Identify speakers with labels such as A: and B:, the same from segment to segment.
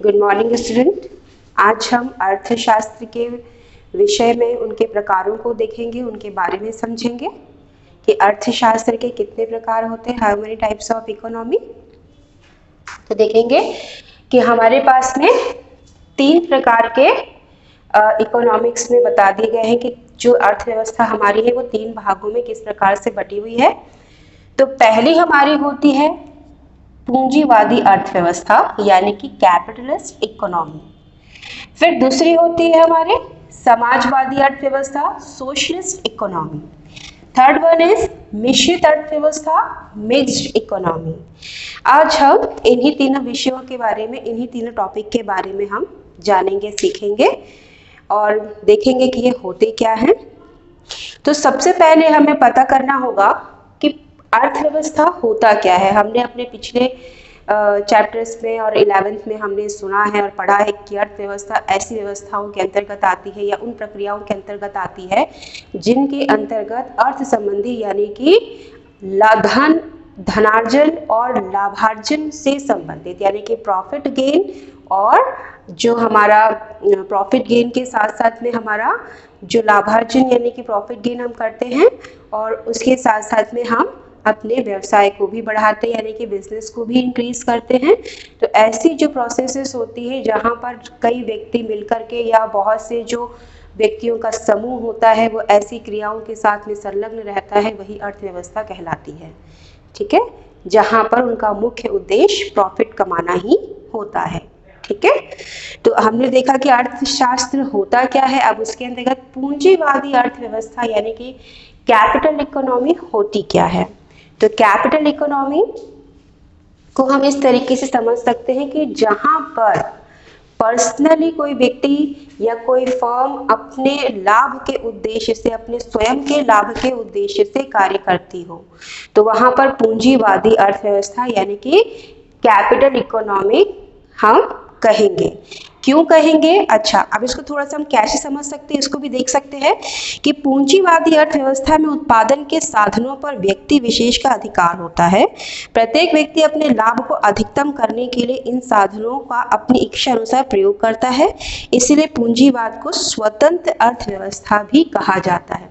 A: Good morning student. आज हम अर्थशास्त्र के विषय में उनके प्रकारों को देखेंगे, उनके बारे में समझेंगे कि अर्थशास्त्र के कितने प्रकार होते हैं, how many types of economy. तो देखेंगे कि हमारे पास में 3 प्रकार के इकोनॉमिक्स में बता दिए गए हैं कि जो अर्थव्यवस्था हमारी है वो 3 भागों में किस प्रकार से बटी हुई है। तो पहली हमारी होती है पूंजीवादी अर्थव्यवस्था यानी कि कैपिटलिस्ट इकोनॉमी। फिर दूसरी होती है हमारे समाजवादी अर्थव्यवस्था, socialist economy. Third one is मिश्रित अर्थव्यवस्था, मिक्स्ड इकोनॉमी। आज हम इन्हीं तीनों विषयों के बारे में, इन्हीं तीनों टॉपिक के बारे में हम जानेंगे, सीखेंगे और देखेंगे कि ये होते क्या हैं। तो सबसे पहले हमें पता करना होगा कि अर्थव्यवस्था होता क्या है। हमने अपने पिछले चैप्टर्स में और 11th में हमने सुना है और पढ़ा है कि अर्थव्यवस्था ऐसी व्यवस्थाओं के अंतर्गत आती है या उन प्रक्रियाओं के अंतर्गत आती है जिनके अंतर्गत अर्थ संबंधी यानी कि धनार्जन और लाभार्जन से संबंधित यानी कि प्रॉफिट गेन, और जो हमारा प्रॉफिट गेन के साथ साथ में हमारा जो लाभार्जन यानी कि प्रॉफिट गेन हम करते हैं और उसके साथ साथ में हम अपने व्यवसाय को भी बढ़ाते हैं यानी कि बिजनेस को भी इंक्रीज करते हैं। तो ऐसी जो प्रोसेसेस होती है जहाँ पर कई व्यक्ति मिलकर के या बहुत से जो व्यक्तियों का समूह होता है वो ऐसी क्रियाओं के साथ में संलग्न रहता है, वही अर्थव्यवस्था कहलाती है। ठीक है, जहाँ पर उनका मुख्य उद्देश्य प्रॉफिट कमाना ही होता है। ठीक है, तो हमने देखा कि अर्थशास्त्र होता क्या है। अब उसके अंतर्गत पूंजीवादी अर्थव्यवस्था यानी कि कैपिटल इकोनॉमी होती क्या है। तो कैपिटल इकोनॉमी को हम इस तरीके से समझ सकते हैं कि जहां पर पर्सनली कोई व्यक्ति या कोई फर्म अपने लाभ के उद्देश्य से, अपने स्वयं के लाभ के उद्देश्य से कार्य करती हो, तो वहां पर पूंजीवादी अर्थव्यवस्था यानी कि कैपिटल इकोनॉमी हम कहेंगे। क्यों कहेंगे? अच्छा, अब इसको थोड़ा सा हम कैसे समझ सकते हैं, इसको भी देख सकते हैं कि पूंजीवादी अर्थव्यवस्था में उत्पादन के साधनों पर व्यक्ति विशेष का अधिकार होता है। प्रत्येक व्यक्ति अपने लाभ को अधिकतम करने के लिए इन साधनों का अपनी इच्छा अनुसार प्रयोग करता है। इसीलिए पूंजीवाद को स्वतंत्र अर्थव्यवस्था भी कहा जाता है।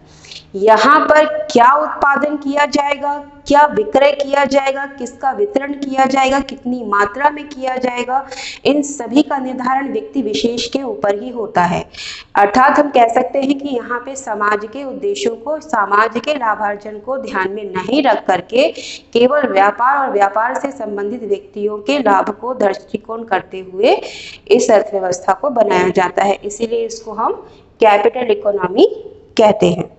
A: यहाँ पर क्या उत्पादन किया जाएगा, क्या विक्रय किया जाएगा, किसका वितरण किया जाएगा, कितनी मात्रा में किया जाएगा, इन सभी का निर्धारण व्यक्ति विशेष के ऊपर ही होता है। अर्थात हम कह सकते हैं कि यहाँ पे समाज के उद्देश्यों को, समाज के लाभार्जन को ध्यान में नहीं रख करके केवल व्यापार और व्यापार से संबंधित व्यक्तियों के लाभ को दृष्टिकोण करते हुए इस अर्थव्यवस्था को बनाया जाता है। इसीलिए इसको हम कैपिटल इकोनॉमी कहते हैं।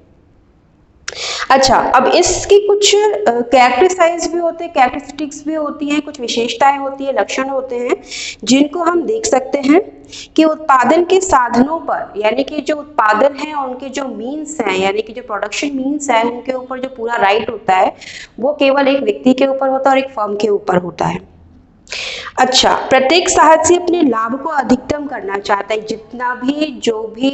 A: अच्छा, अब इसकी कुछ कैरेक्टरिस्टिक्स भी होते हैं, कैरेक्टरिस्टिक्स भी होती हैं, कुछ विशेषताएं होती है, लक्षण होते हैं जिनको हम देख सकते हैं कि उत्पादन के साधनों पर यानी कि जो उत्पादन है और उनके जो मीन्स हैं यानी कि जो प्रोडक्शन मीन्स है उनके ऊपर जो पूरा राइट होता है वो केवल एक व्यक्ति के ऊपर होता है और एक फर्म के ऊपर होता है। अच्छा, प्रत्येक साहसी अपने लाभ को अधिकतम करना चाहता है। जितना भी जो भी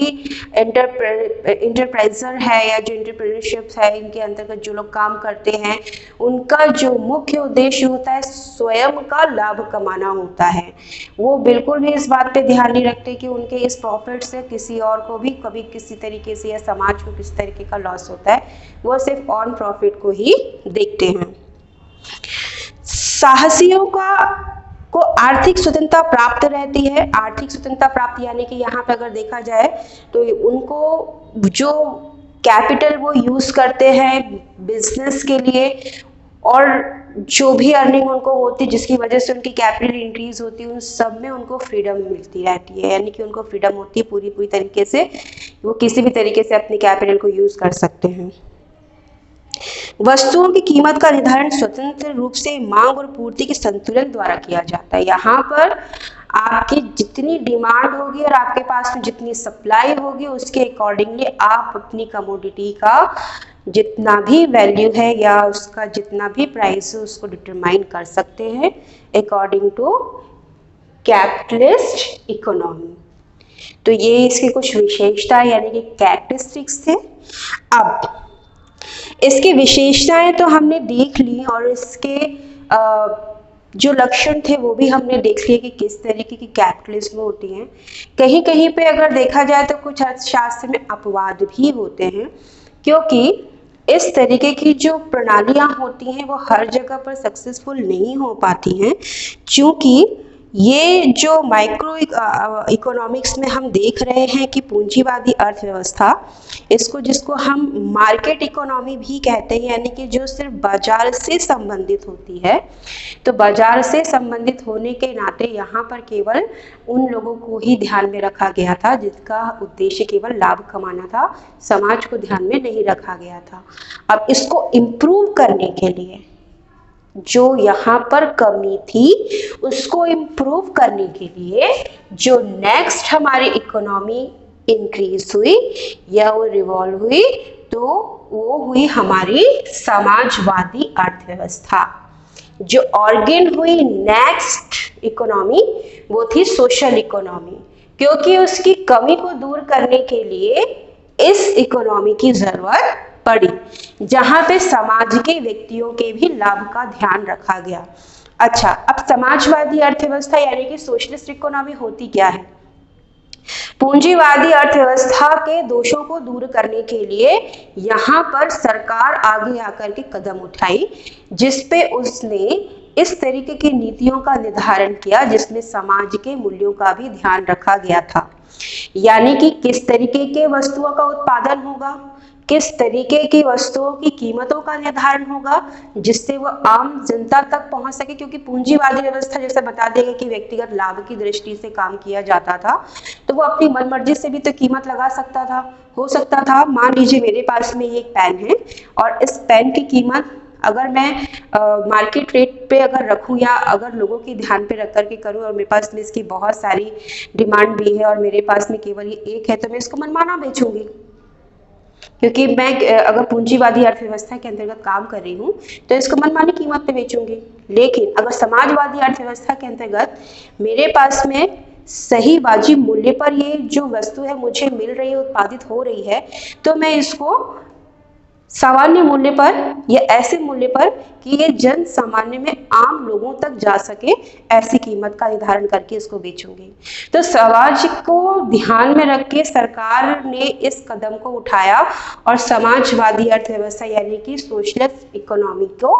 A: एंटरप्राइजर है या जो एंटरप्रेन्योरशिप है, इनके अंतर्गत जो लोग काम करते हैं, उनका जो मुख्य उद्देश्य होता है स्वयं का लाभ कमाना होता है। वो बिल्कुल भी इस बात पे ध्यान नहीं रखते कि उनके इस प्रॉफिट से किसी और को भी कभी किसी तरीके से या समाज को किस तरीके का लॉस होता है। वो सिर्फ ऑन प्रॉफिट को ही देखते हैं। साहसियों को आर्थिक स्वतंत्रता प्राप्त रहती है। आर्थिक स्वतंत्रता प्राप्त यानी कि यहाँ पे अगर देखा जाए तो उनको जो कैपिटल वो यूज करते हैं बिजनेस के लिए और जो भी अर्निंग उनको होती है जिसकी वजह से उनकी कैपिटल इंक्रीज होती है, उन सब में उनको फ्रीडम मिलती रहती है यानी कि उनको फ्रीडम होती है पूरी तरीके से, वो किसी भी तरीके से अपनी कैपिटल को यूज कर सकते हैं। वस्तुओं की कीमत का निर्धारण स्वतंत्र रूप से मांग और पूर्ति के संतुलन द्वारा किया जाता है। यहाँ पर आपकी जितनी डिमांड होगी और आपके पास में जितनी सप्लाई होगी उसके अकॉर्डिंगली आप अपनी कमोडिटी का जितना भी वैल्यू है या उसका जितना भी प्राइस है उसको डिटरमाइन कर सकते हैं अकॉर्डिंग टू कैपिटलिस्ट इकोनॉमी। तो ये इसकी कुछ विशेषता यानी कि कैरेक्टरिस्टिक्स थे। अब इसकी विशेषताएं तो हमने देख ली और इसके जो लक्षण थे वो भी हमने देख लिए कि किस तरीके की कैपिटलिज्म होती हैं। कहीं कहीं पे अगर देखा जाए तो कुछ अर्थशास्त्र में अपवाद भी होते हैं, क्योंकि इस तरीके की जो प्रणालियां होती हैं वो हर जगह पर सक्सेसफुल नहीं हो पाती हैं, क्योंकि ये जो माइक्रो इकोनॉमिक्स में हम देख रहे हैं कि पूंजीवादी अर्थव्यवस्था, इसको जिसको हम मार्केट इकोनॉमी भी कहते हैं, यानी कि जो सिर्फ बाजार से संबंधित होती है, तो बाजार से संबंधित होने के नाते यहाँ पर केवल उन लोगों को ही ध्यान में रखा गया था जिसका उद्देश्य केवल लाभ कमाना था, समाज को ध्यान में नहीं रखा गया था। अब इसको इम्प्रूव करने के लिए जो यहाँ पर कमी थी उसको इम्प्रूव करने के लिए जो नेक्स्ट हमारी इकोनॉमी इंक्रीज हुई या वो रिवॉल्व हुई, तो वो हुई हमारी समाजवादी अर्थव्यवस्था। जो ऑर्गेन हुई नेक्स्ट इकोनॉमी वो थी सोशल इकोनॉमी, क्योंकि उसकी कमी को दूर करने के लिए इस इकोनॉमी की जरूरत पड़ी, जहां पे समाज के व्यक्तियों के भी लाभ का ध्यान रखा गया। अच्छा, अब समाजवादी अर्थव्यवस्था यानी कि सोशलिस्ट इकोनॉमी होती क्या है? पूंजीवादी अर्थव्यवस्था के दोषों को दूर करने के लिए यहाँ पर सरकार आगे आकर के कदम उठाई, जिसपे उसने इस तरीके की नीतियों का निर्धारण किया जिसमें समाज के मूल्यों का भी ध्यान रखा गया था। यानी कि किस तरीके के वस्तुओं का उत्पादन होगा, किस तरीके की वस्तुओं की कीमतों का निर्धारण होगा जिससे वो आम जनता तक पहुंच सके, क्योंकि पूंजीवादी व्यवस्था जैसे बता देगा कि व्यक्तिगत लाभ की दृष्टि से काम किया जाता था, तो वो अपनी मनमर्जी से भी तो कीमत लगा सकता था। हो सकता था, मान लीजिए मेरे पास में एक पेन है और इस पेन की कीमत अगर मैं मार्केट रेट पे अगर रखूं या अगर लोगों की ध्यान पे रख करके करूं और मेरे पास में इसकी बहुत सारी डिमांड भी है और मेरे पास में केवल ये एक है, तो मैं इसको मनमाना बेचूंगी, क्योंकि मैं अगर पूंजीवादी अर्थव्यवस्था के अंतर्गत काम कर रही हूँ तो इसको मनमानी कीमत पे बेचूंगी। लेकिन अगर समाजवादी अर्थव्यवस्था के अंतर्गत मेरे पास में सही वाजिब मूल्य पर ये जो वस्तु है मुझे मिल रही है, उत्पादित हो रही है, तो मैं इसको सामान्य मूल्य पर या ऐसे मूल्य पर कि ये जन सामान्य में आम लोगों तक जा सके, ऐसी कीमत का निर्धारण करके इसको बेचूंगी। तो समाज को ध्यान में रख के सरकार ने इस कदम को उठाया और समाजवादी अर्थव्यवस्था यानी कि सोशलिस्ट इकोनॉमी को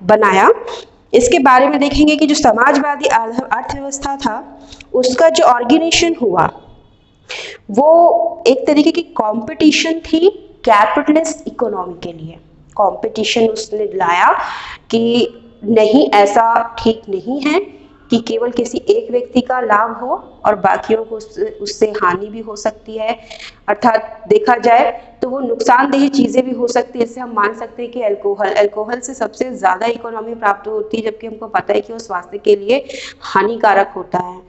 A: बनाया। इसके बारे में देखेंगे कि जो समाजवादी अर्थव्यवस्था था उसका जो ऑर्गेनाइजेशन हुआ वो एक तरीके की कंपटीशन थी कैपिटलिस्ट इकोनॉमी के लिए। कंपटीशन उसने लाया कि नहीं, ऐसा ठीक नहीं है कि केवल किसी एक व्यक्ति का लाभ हो और बाकियों को उससे हानि भी हो सकती है। अर्थात देखा जाए तो वो नुकसानदेह चीजें भी हो सकती है। जैसे हम मान सकते हैं कि अल्कोहल से सबसे ज्यादा इकोनॉमी प्राप्त होती है, जबकि हमको पता है कि वो स्वास्थ्य के लिए हानिकारक होता है,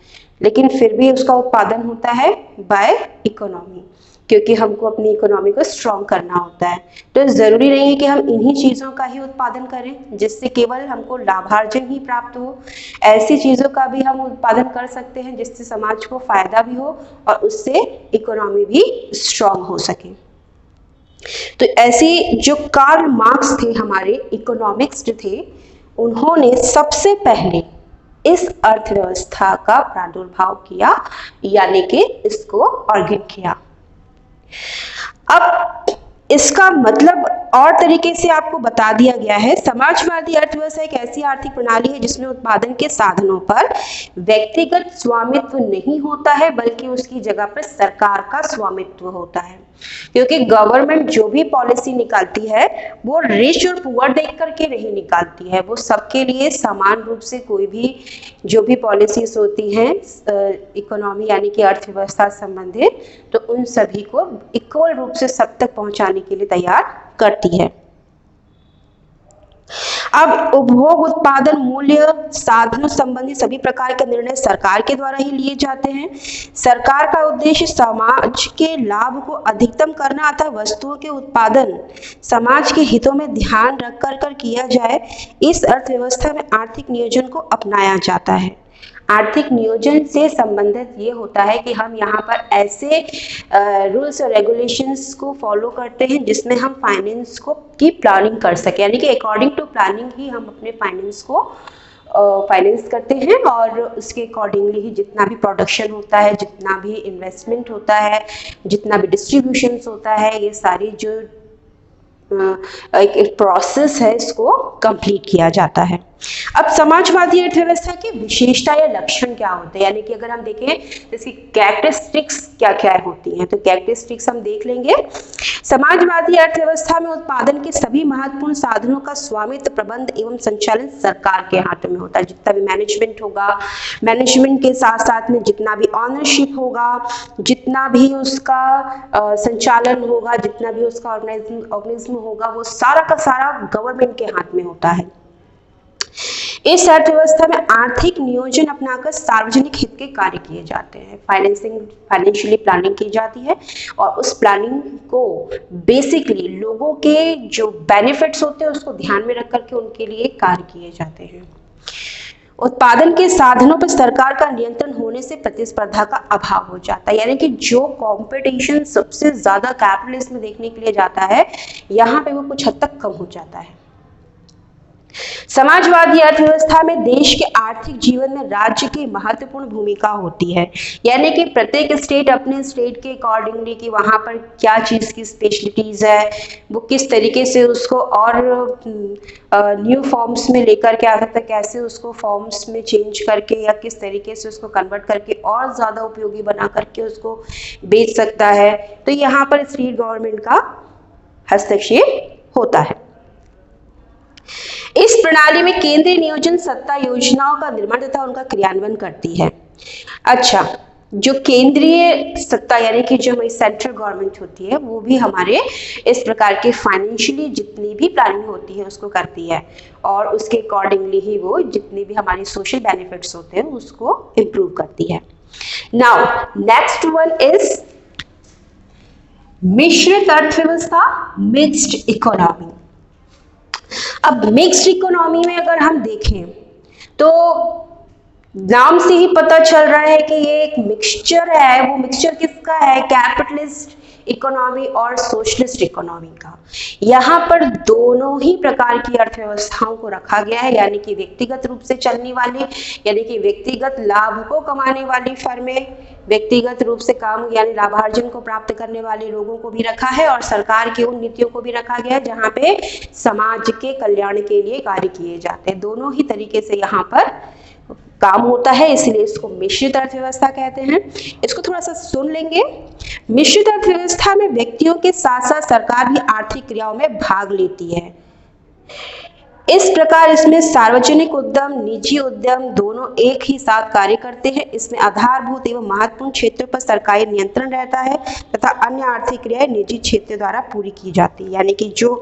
A: लेकिन फिर भी उसका उत्पादन होता है बाय इकोनॉमी, क्योंकि हमको अपनी इकोनॉमी को स्ट्रॉन्ग करना होता है। तो जरूरी नहीं है कि हम इन्हीं चीजों का ही उत्पादन करें जिससे केवल हमको लाभार्जन ही प्राप्त हो। ऐसी चीजों का भी हम उत्पादन कर सकते हैं जिससे समाज को फायदा भी हो और उससे इकोनॉमी भी स्ट्रॉन्ग हो सके। तो ऐसी जो कार्ल मार्क्स थे, हमारे इकोनॉमिक्स थे, उन्होंने सबसे पहले इस अर्थव्यवस्था का प्रादुर्भाव किया, यानी कि इसको ऑर्गेन किया। अब इसका मतलब और तरीके से आपको बता दिया गया है। समाजवादी अर्थव्यवस्था एक ऐसी आर्थिक प्रणाली है जिसमें उत्पादन के साधनों पर व्यक्तिगत स्वामित्व नहीं होता है, बल्कि उसकी जगह पर सरकार का स्वामित्व होता है। क्योंकि गवर्नमेंट जो भी पॉलिसी निकालती है वो रिच और पुअर देख करके नहीं निकालती है, वो सबके लिए समान रूप से कोई भी जो भी पॉलिसीज होती हैं इकोनॉमी यानी कि अर्थव्यवस्था संबंधित, तो उन सभी को इक्वल रूप से सब तक पहुंचाने के लिए तैयार करती है। अब उपभोग, उत्पादन, मूल्य, साधनों संबंधी सभी प्रकार के निर्णय सरकार के द्वारा ही लिए जाते हैं। सरकार का उद्देश्य समाज के लाभ को अधिकतम करना अतः वस्तुओं के उत्पादन समाज के हितों में ध्यान रख कर किया जाए। इस अर्थव्यवस्था में आर्थिक नियोजन को अपनाया जाता है। आर्थिक नियोजन से संबंधित ये होता है कि हम यहाँ पर ऐसे रूल्स और रेगुलेशंस को फॉलो करते हैं जिसमें हम फाइनेंस को की प्लानिंग कर सके, यानी कि अकॉर्डिंग टू प्लानिंग ही हम अपने फाइनेंस को फाइनेंस करते हैं और उसके अकॉर्डिंगली ही जितना भी प्रोडक्शन होता है, जितना भी इन्वेस्टमेंट होता है, जितना भी डिस्ट्रीब्यूशन होता है, ये सारी जो एक प्रोसेस है इसको कंप्लीट किया जाता है। अब समाजवादी अर्थव्यवस्था की विशेषता या लक्षण क्या होते हैं, यानी कि अगर हम देखें तो इसकी कैरेक्टरिस्टिक्स क्या क्या होती हैं, तो कैरेक्टरिस्टिक्स हम देख लेंगे। समाजवादी अर्थव्यवस्था में उत्पादन के सभी महत्वपूर्ण साधनों का स्वामित्व, प्रबंध एवं संचालन सरकार के हाथ में होता है। जितना भी मैनेजमेंट होगा, मैनेजमेंट के साथ साथ में जितना भी ऑनरशिप होगा, जितना भी उसका संचालन होगा, जितना भी उसका ऑर्गेनिज्म होगा, वो सारा का सारा गवर्नमेंट के हाथ में होता है। इस अर्थव्यवस्था में आर्थिक नियोजन अपनाकर सार्वजनिक हित के कार्य किए जाते हैं। फाइनेंशियली प्लानिंग की जाती है और उस प्लानिंग को बेसिकली लोगों के जो बेनिफिट्स होते हैं उसको ध्यान में रख करके उनके लिए कार्य किए जाते हैं। उत्पादन के साधनों पर सरकार का नियंत्रण होने से प्रतिस्पर्धा का अभाव हो जाता है, यानी कि जो कंपटीशन सबसे ज्यादा कैपिटलिज्म में देखने के लिए जाता है, यहाँ पे वो कुछ हद तक कम हो जाता है। समाजवादी अर्थव्यवस्था में देश के आर्थिक जीवन में राज्य की महत्वपूर्ण भूमिका होती है, यानी कि प्रत्येक स्टेट अपने स्टेट के अकॉर्डिंगली कि वहां पर क्या चीज की स्पेशलिटीज है, वो किस तरीके से उसको और न्यू फॉर्म्स में लेकर के आ सकता है, कैसे उसको फॉर्म्स में चेंज करके या किस तरीके से उसको कन्वर्ट करके और ज्यादा उपयोगी बना करके उसको बेच सकता है। तो यहाँ पर स्टेट गवर्नमेंट का हस्तक्षेप होता है। इस प्रणाली में केंद्रीय नियोजन सत्ता योजनाओं का निर्माण तथा उनका क्रियान्वयन करती है। अच्छा, जो केंद्रीय सत्ता यानी कि जो हमारी सेंट्रल गवर्नमेंट होती है वो भी हमारे इस प्रकार के फाइनेंशियली जितनी भी प्लानिंग होती है उसको करती है और उसके अकॉर्डिंगली ही वो जितनी भी हमारी सोशल बेनिफिट्स होते हैं उसको इम्प्रूव करती है। नाउ नेक्स्ट वन इज मिश्रित अर्थव्यवस्था, मिक्स्ड इकोनॉमी। अब मिक्स्ड इकोनॉमी में अगर हम देखें तो नाम से ही पता चल रहा है कि ये एक मिक्सचर है। वो मिक्सचर किसका है? कैपिटलिस्ट इकोनॉमी और सोशलिस्ट इकोनॉमी का। यहाँ पर दोनों ही प्रकार की अर्थव्यवस्थाओं को रखा गया है, यानी कि व्यक्तिगत रूप से चलने वाली, यानी कि व्यक्तिगत लाभ को कमाने वाली फर्में, व्यक्तिगत रूप से काम यानी लाभार्जन को प्राप्त करने वाले लोगों को भी रखा है और सरकार की उन नीतियों को भी रखा गया है जहाँ पे समाज के कल्याण के लिए कार्य किए जाते हैं। दोनों ही तरीके से यहाँ पर काम होता है, इसलिए इसको मिश्रित अर्थव्यवस्था कहते हैं। इसको थोड़ा सा सुन लेंगे। मिश्रित अर्थव्यवस्था में व्यक्तियों के साथ साथ सरकार भी आर्थिक क्रियाओं में भाग लेती है। इस प्रकार इसमें सार्वजनिक उद्यम, निजी उद्यम दोनों एक ही साथ कार्य करते हैं। इसमें आधारभूत एवं महत्वपूर्ण क्षेत्रों पर सरकारी नियंत्रण रहता है तथा अन्य आर्थिक क्रियाएं निजी क्षेत्र द्वारा पूरी की जाती है, यानी कि जो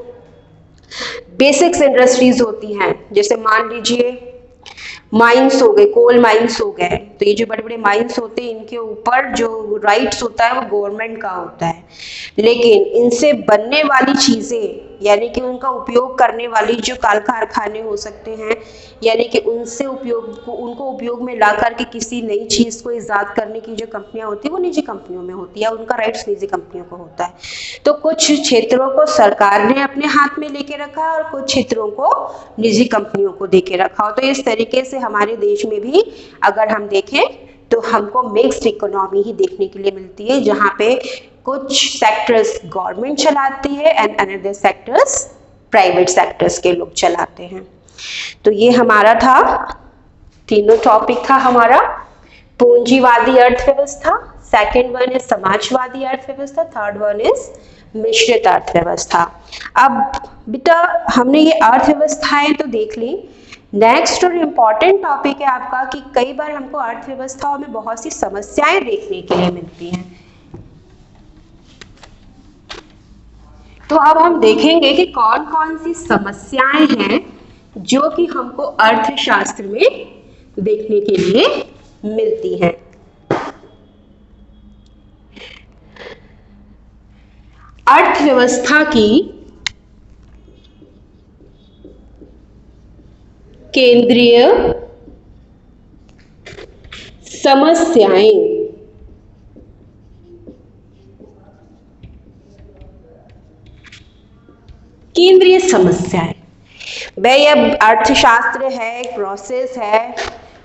A: बेसिक्स इंडस्ट्रीज होती हैं, जैसे मान लीजिए माइंस हो गए, कोल माइंस हो गए, तो ये जो बड़े बड़े माइंस होते हैं इनके ऊपर जो राइट्स होता है वो गवर्नमेंट का होता है, लेकिन इनसे बनने वाली चीजें यानी कि उनका उपयोग करने वाली जो कारखाने हो सकते हैं, यानी कि उनसे उनको उपयोग में ला करके किसी नई चीज को ईजाद करने की जो कंपनियां होती है वो निजी कंपनियों में होती है, उनका राइट्स निजी कंपनियों को होता है। तो कुछ क्षेत्रों को सरकार ने अपने हाथ में लेके रखा है और कुछ क्षेत्रों को निजी कंपनियों को देके रखा हो। तो इस तरीके से हमारे देश में भी अगर हम देखें तो हमको मिक्स्ड इकोनॉमी ही देखने के लिए मिलती है, जहाँ पे कुछ सेक्टर्स गवर्नमेंट चलाती है and another sectors private sectors के लोग चलाते हैं। तो ये हमारा था, तीनों टॉपिक था हमारा, पूंजीवादी अर्थव्यवस्था, सेकंड वन इज समाजवादी अर्थव्यवस्था, थर्ड वन इज मिश्रित अर्थव्यवस्था। अब बेटा हमने ये अर्थव्यवस्थाएं तो देख ली। नेक्स्ट और इम्पॉर्टेंट टॉपिक है आपका कि कई बार हमको अर्थव्यवस्थाओं में बहुत सी समस्याएं देखने के लिए मिलती हैं। तो अब हम देखेंगे कि कौन कौन सी समस्याएं हैं जो कि हमको अर्थशास्त्र में देखने के लिए मिलती हैं। अर्थव्यवस्था की केंद्रीय समस्याएं। केंद्रीय समस्याएं वह यह अर्थशास्त्र है, एक प्रोसेस है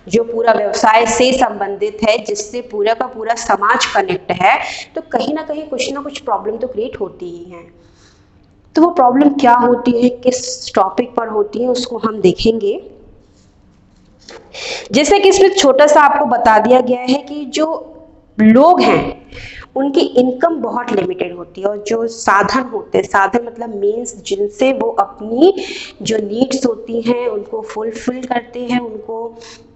A: जो पूरा व्यवसाय से संबंधित है, जिससे पूरा का पूरा समाज कनेक्ट है, तो कहीं ना कहीं कुछ ना कुछ प्रॉब्लम तो क्रिएट होती ही है। तो वो प्रॉब्लम क्या होती है, किस टॉपिक पर होती है, उसको हम देखेंगे। जैसे कि इसमें छोटा सा आपको बता दिया गया है कि जो लोग हैं उनकी इनकम बहुत लिमिटेड होती है, और जो साधन होते हैं, साधन मतलब मीन्स जिनसे वो अपनी जो नीड्स होती हैं उनको फुलफिल करते हैं, उनको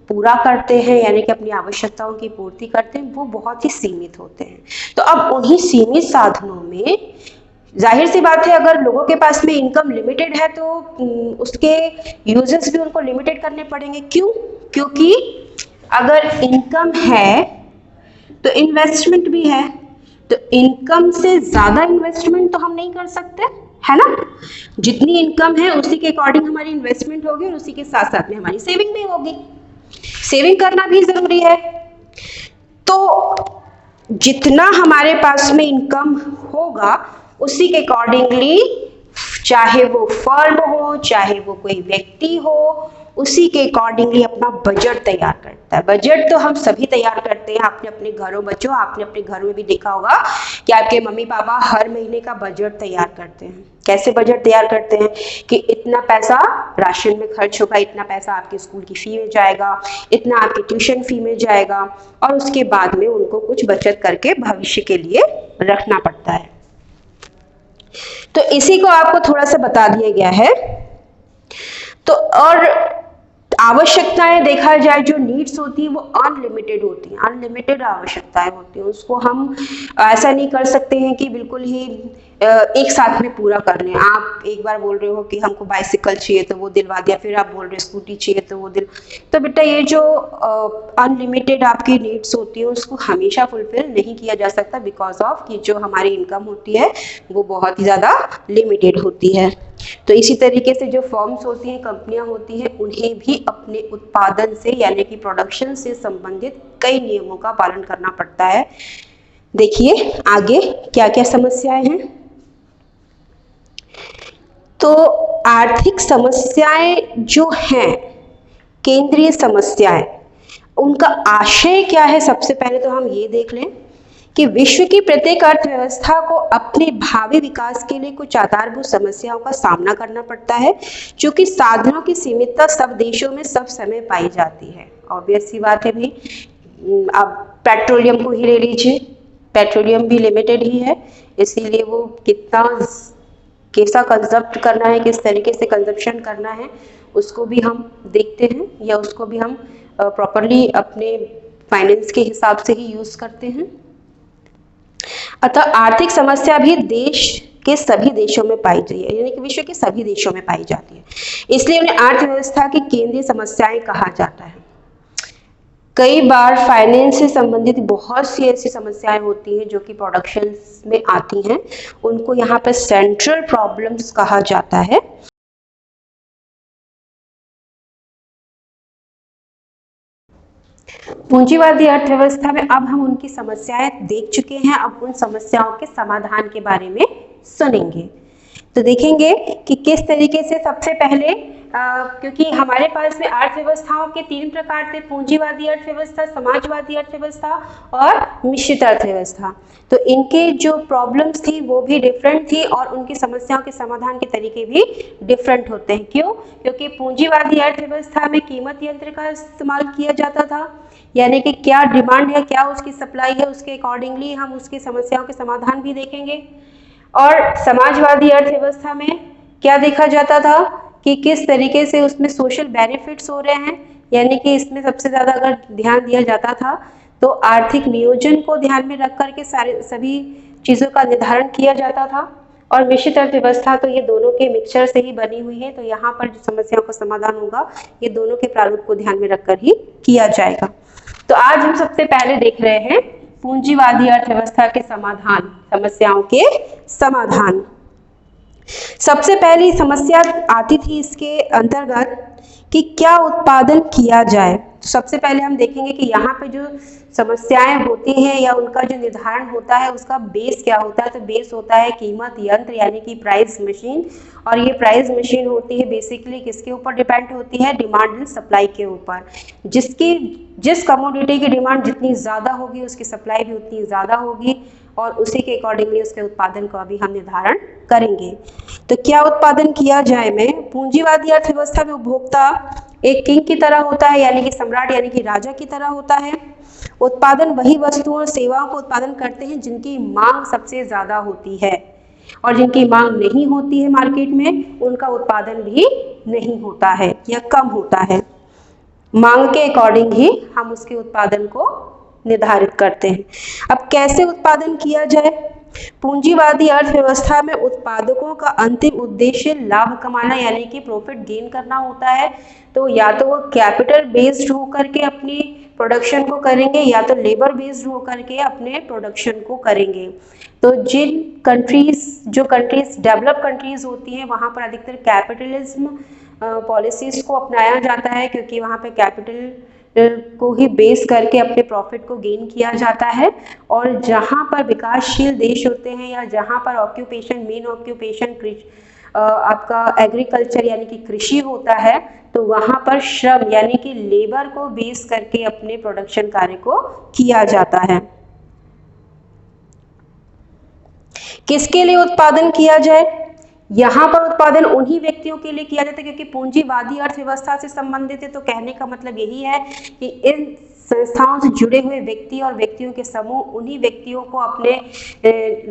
A: पूरा करते हैं, यानी कि अपनी आवश्यकताओं की पूर्ति करते हैं, वो बहुत ही सीमित होते हैं। तो अब उन्हीं सीमित साधनों में जाहिर सी बात है, अगर लोगों के पास में इनकम लिमिटेड है तो उसके यूजेस भी उनको लिमिटेड करने पड़ेंगे। क्यों? क्योंकि अगर इनकम है तो इन्वेस्टमेंट भी है, तो इनकम से ज्यादा इन्वेस्टमेंट तो हम नहीं कर सकते, है ना। जितनी इनकम है उसी के अकॉर्डिंग हमारी इन्वेस्टमेंट होगी, और उसी के साथ साथ में हमारी सेविंग भी होगी। सेविंग करना भी जरूरी है। तो जितना हमारे पास में इनकम होगा उसी के अकॉर्डिंगली, चाहे वो फर्म हो, चाहे वो कोई व्यक्ति हो, उसी के अकॉर्डिंगली अपना बजट तैयार करता है। बजट तो हम सभी तैयार करते हैं। आपने अपने घरों, बच्चों, आपने अपने घरों में भी देखा होगा कि आपके मम्मी पापा हर महीने का बजट तैयार करते हैं। कैसे बजट तैयार करते हैं कि इतना पैसा राशन में खर्च होगा, इतना पैसा आपके स्कूल की फी में जाएगा, इतना आपकी ट्यूशन फी में जाएगा, और उसके बाद में उनको कुछ बचत करके भविष्य के लिए रखना पड़ता है। तो इसी को आपको थोड़ा सा बता दिया गया है। तो और आवश्यकताएं देखा जाए, जो नीड्स होती है वो अनलिमिटेड होती हैं, अनलिमिटेड आवश्यकताएं होती हैं। उसको हम ऐसा नहीं कर सकते हैं कि बिल्कुल ही एक साथ में पूरा कर लें। आप एक बार बोल रहे हो कि हमको बाइसिकल चाहिए तो वो दिलवा दिया, फिर आप बोल रहे हो स्कूटी चाहिए तो वो तो बेटा ये जो अनलिमिटेड आपकी नीड्स होती है उसको हमेशा फुलफिल नहीं किया जा सकता, बिकॉज ऑफ कि जो हमारी इनकम होती है वो बहुत ही ज़्यादा लिमिटेड होती है। तो इसी तरीके से जो फर्म्स होती हैं, कंपनियां होती हैं, उन्हें भी अपने उत्पादन से यानी कि प्रोडक्शन से संबंधित कई नियमों का पालन करना पड़ता है। देखिए आगे क्या क्या समस्याएं हैं। तो आर्थिक समस्याएं जो हैं, केंद्रीय समस्याएं, उनका आशय क्या है। सबसे पहले तो हम ये देख लें कि विश्व की प्रत्येक अर्थव्यवस्था को अपने भावी विकास के लिए कुछ आधारभूत समस्याओं का सामना करना पड़ता है, क्योंकि साधनों की सीमितता सब देशों में सब समय पाई जाती है। ऑब्वियस सी बात है भाई, अब पेट्रोलियम को ही ले लीजिए, पेट्रोलियम भी लिमिटेड ही है, इसीलिए वो कैसा कंजप्ट करना है, किस तरीके से कंजप्शन करना है, उसको भी हम देखते हैं, या उसको भी हम प्रॉपरली अपने फाइनेंस के हिसाब से ही यूज करते हैं। अतः आर्थिक समस्या भी देश के सभी देशों में पाई जाती है, यानी कि विश्व के सभी देशों में पाई जाती है, इसलिए उन्हें अर्थव्यवस्था की केंद्रीय समस्याएं कहा जाता है। कई बार फाइनेंस से संबंधित बहुत सी ऐसी समस्याएं होती हैं जो कि प्रोडक्शन में आती हैं, उनको यहाँ पर सेंट्रल प्रॉब्लम्स कहा जाता है। पूंजीवादी अर्थव्यवस्था में अब हम उनकी समस्याएं देख चुके हैं, अब उन समस्याओं के समाधान के बारे में सुनेंगे। तो देखेंगे कि किस तरीके से सबसे पहले क्योंकि हमारे पास में अर्थव्यवस्थाओं के 3 प्रकार थे, पूंजीवादी अर्थव्यवस्था, समाजवादी अर्थव्यवस्था और मिश्रित अर्थव्यवस्था। तो इनके जो प्रॉब्लम्स थी वो भी डिफरेंट थी, और उनकी समस्याओं के समाधान के तरीके भी डिफरेंट होते हैं। क्यों? क्योंकि पूंजीवादी अर्थव्यवस्था में कीमत यंत्र का इस्तेमाल किया जाता था, यानी कि क्या डिमांड है, क्या उसकी सप्लाई है, उसके अकॉर्डिंगली हम उसकी समस्याओं के समाधान भी देखेंगे। और समाजवादी अर्थव्यवस्था में क्या देखा जाता था कि किस तरीके से उसमें सोशल बेनिफिट्स हो रहे हैं, यानी कि इसमें सबसे ज्यादा अगर ध्यान दिया जाता था तो आर्थिक नियोजन को ध्यान में रख करके सभी चीजों का निर्धारण किया जाता था। और मिश्रित अर्थव्यवस्था तो ये दोनों के मिक्सचर से ही बनी हुई है, तो यहाँ पर जो समस्याओं का समाधान होगा ये दोनों के प्रारूप को ध्यान में रखकर ही किया जाएगा। तो आज हम सबसे पहले देख रहे हैं पूंजीवादी अर्थव्यवस्था के समाधान, समस्याओं के समाधान। सबसे पहली समस्या आती थी इसके अंतर्गत कि क्या उत्पादन किया जाए, तो सबसे पहले हम देखेंगे कि यहाँ पे जो समस्याएं होती हैं या उनका जो निर्धारण होता है उसका बेस क्या होता है। तो बेस होता है कीमत यंत्र यानी कि प्राइस मशीन, और ये प्राइस मशीन होती है बेसिकली किसके ऊपर डिपेंड होती है, डिमांड एंड सप्लाई के ऊपर। जिस कमोडिटी की डिमांड जितनी ज़्यादा होगी उसकी सप्लाई भी उतनी ज़्यादा होगी, और उसी के अकॉर्डिंगली उसके उत्पादन का भी हम निर्धारण करेंगे। तो क्या उत्पादन किया जाए में, पूंजीवादी अर्थव्यवस्था में उपभोक्ता एक किंग की तरह होता है यानी कि सम्राट यानी कि राजा की तरह होता है। उत्पादन वही वस्तुओं और सेवाओं को उत्पादन करते हैं जिनकी मांग सबसे ज्यादा होती है, और जिनकी मांग नहीं होती है मार्केट में उनका उत्पादन भी नहीं होता है या कम होता है। मांग के अकॉर्डिंग ही हम उसके उत्पादन को निर्धारित करते हैं। अब कैसे उत्पादन किया जाए, पूंजीवादी अर्थव्यवस्था में उत्पादकों का अंतिम उद्देश्य लाभ कमाना यानी कि प्रॉफिट गेन करना होता है। तो या तो वो कैपिटल बेस्ड होकर के अपनी प्रोडक्शन को करेंगे या तो लेबर बेस्ड होकर के अपने प्रोडक्शन को करेंगे। तो जिन कंट्रीज डेवलप कंट्रीज होती हैं वहां पर अधिकतर कैपिटलिज्म पॉलिसीज को अपनाया जाता है, क्योंकि वहां पे कैपिटल को ही बेस करके अपने प्रॉफिट को गेन किया जाता है। और जहां पर विकासशील देश होते हैं या जहां पर मेन ऑक्यूपेशन आपका एग्रीकल्चर यानी कि कृषि होता है, तो वहां पर श्रम यानी कि लेबर को बेस करके अपने प्रोडक्शन कार्य को किया जाता है। किसके लिए उत्पादन किया जाए, यहाँ पर उत्पादन उन्हीं व्यक्तियों के लिए किया जाता है क्योंकि पूंजीवादी अर्थव्यवस्था से संबंधित है। तो कहने का मतलब यही है कि इन संस्थाओं से जुड़े हुए व्यक्ति और व्यक्तियों के समूह उन्हीं व्यक्तियों को अपने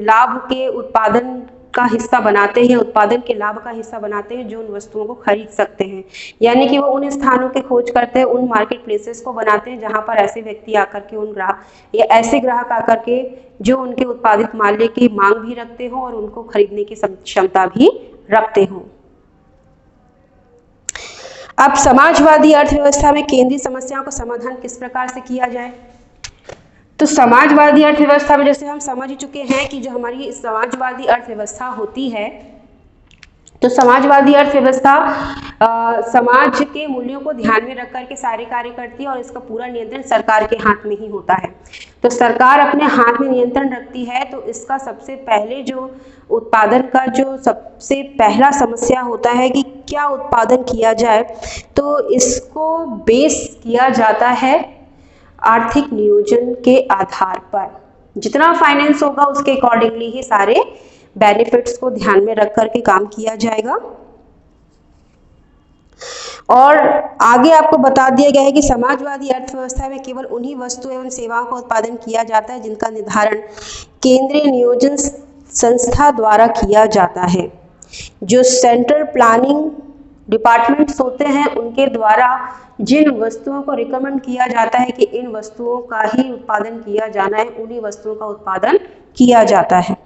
A: लाभ के उत्पादन का हिस्सा बनाते हैं, उत्पादन के लाभ का हिस्सा बनाते हैं जो उन वस्तुओं को खरीद सकते हैं। यानी कि वो उन स्थानों के खोज करते हैं, उन मार्केट प्लेसेस को बनाते हैं जहां पर ऐसे व्यक्ति आकर के उन ग्राहक या ऐसे ग्राहक आकर के जो उनके उत्पादित माल्य की मांग भी रखते हो और उनको खरीदने की क्षमता भी रखते हो। अब समाजवादी अर्थव्यवस्था में केंद्रीय समस्याओं का समाधान किस प्रकार से किया जाए। तो समाजवादी अर्थव्यवस्था में जैसे हम समझ चुके हैं कि जो हमारी समाजवादी अर्थव्यवस्था होती है, तो समाजवादी अर्थव्यवस्था समाज के मूल्यों को ध्यान में रख करके सारे कार्य करती है और इसका पूरा नियंत्रण सरकार के हाथ में ही होता है। तो सरकार अपने हाथ में नियंत्रण रखती है, तो इसका सबसे पहले जो उत्पादन का जो सबसे पहला समस्या होता है कि क्या उत्पादन किया जाए, तो इसको बेस किया जाता है आर्थिक नियोजन के आधार पर। जितना फाइनेंस होगा उसके अकॉर्डिंगली ही सारे बेनिफिट्स को ध्यान में रख करके काम किया जाएगा। और आगे आपको बता दिया गया है कि समाजवादी अर्थव्यवस्था में केवल उन्हीं वस्तु एवं सेवाओं का उत्पादन किया जाता है जिनका निर्धारण केंद्रीय नियोजन संस्था द्वारा किया जाता है। जो सेंट्रल प्लानिंग डिपार्टमेंट्स होते हैं उनके द्वारा जिन वस्तुओं को रिकमेंड किया जाता है कि इन वस्तुओं का ही उत्पादन किया जाना है, उन्हीं वस्तुओं का उत्पादन किया जाता है।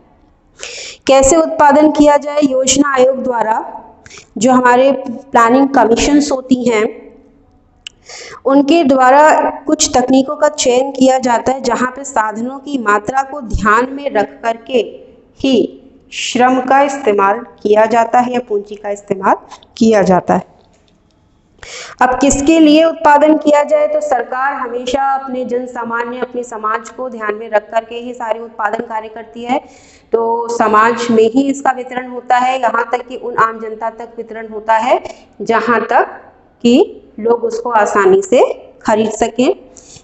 A: कैसे उत्पादन किया जाए, योजना आयोग द्वारा जो हमारे प्लानिंग कमीशंस होती हैं उनके द्वारा कुछ तकनीकों का चयन किया जाता है जहां पे साधनों की मात्रा को ध्यान में रख करके ही श्रम का इस्तेमाल किया जाता है या पूंजी का इस्तेमाल किया जाता है। अब किसके लिए उत्पादन किया जाए, तो सरकार हमेशा अपने जन सामान्य अपने समाज को ध्यान में रख करके ही सारे उत्पादन कार्य करती है। तो समाज में ही इसका वितरण होता है, यहाँ तक कि उन आम जनता तक वितरण होता है जहाँ तक कि लोग उसको आसानी से खरीद सकें।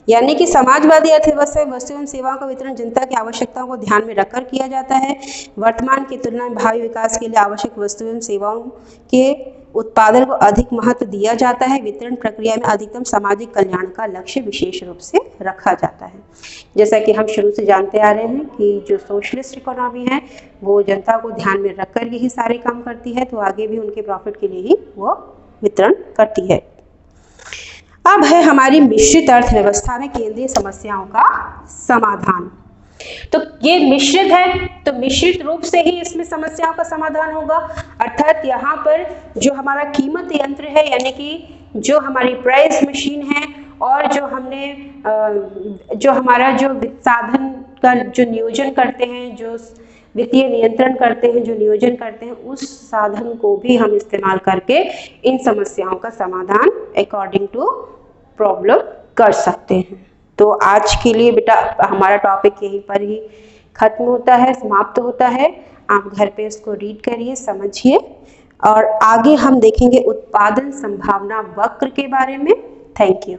A: यानी कि समाजवादी अर्थव्यवस्था में वस्तु एवं सेवाओं का वितरण जनता की आवश्यकताओं को ध्यान में रखकर किया जाता है। वर्तमान की तुलना में भावी विकास के लिए आवश्यक वस्तु एवं सेवाओं के उत्पादन को अधिक महत्व दिया जाता है। वितरण प्रक्रिया में अधिकतम सामाजिक कल्याण का लक्ष्य विशेष रूप से रखा जाता है। जैसा कि हम शुरू से जानते आ रहे हैं कि जो सोशलिस्ट इकोनॉमी है वो जनता को ध्यान में रख कर ही सारे काम करती है, तो आगे भी उनके प्रॉफिट के लिए ही वो वितरण करती है। अब है हमारी मिश्रित अर्थव्यवस्था में केंद्रीय समस्याओं का समाधान। तो ये मिश्रित है, तो मिश्रित रूप से ही इसमें समस्याओं का समाधान होगा। अर्थात यहाँ पर जो हमारा कीमत यंत्र है यानी कि जो हमारी प्राइस मशीन है और जो हमने जो हमारा जो साधन का जो नियोजन करते हैं, जो वित्तीय नियंत्रण करते हैं, जो नियोजन करते हैं, उस साधन को भी हम इस्तेमाल करके इन समस्याओं का समाधान अकॉर्डिंग टू प्रॉब्लम कर सकते हैं। तो आज के लिए बेटा हमारा टॉपिक यहीं पर ही खत्म होता है, समाप्त होता है। आप घर पे इसको रीड करिए, समझिए, और आगे हम देखेंगे उत्पादन संभावना वक्र के बारे में। Thank you.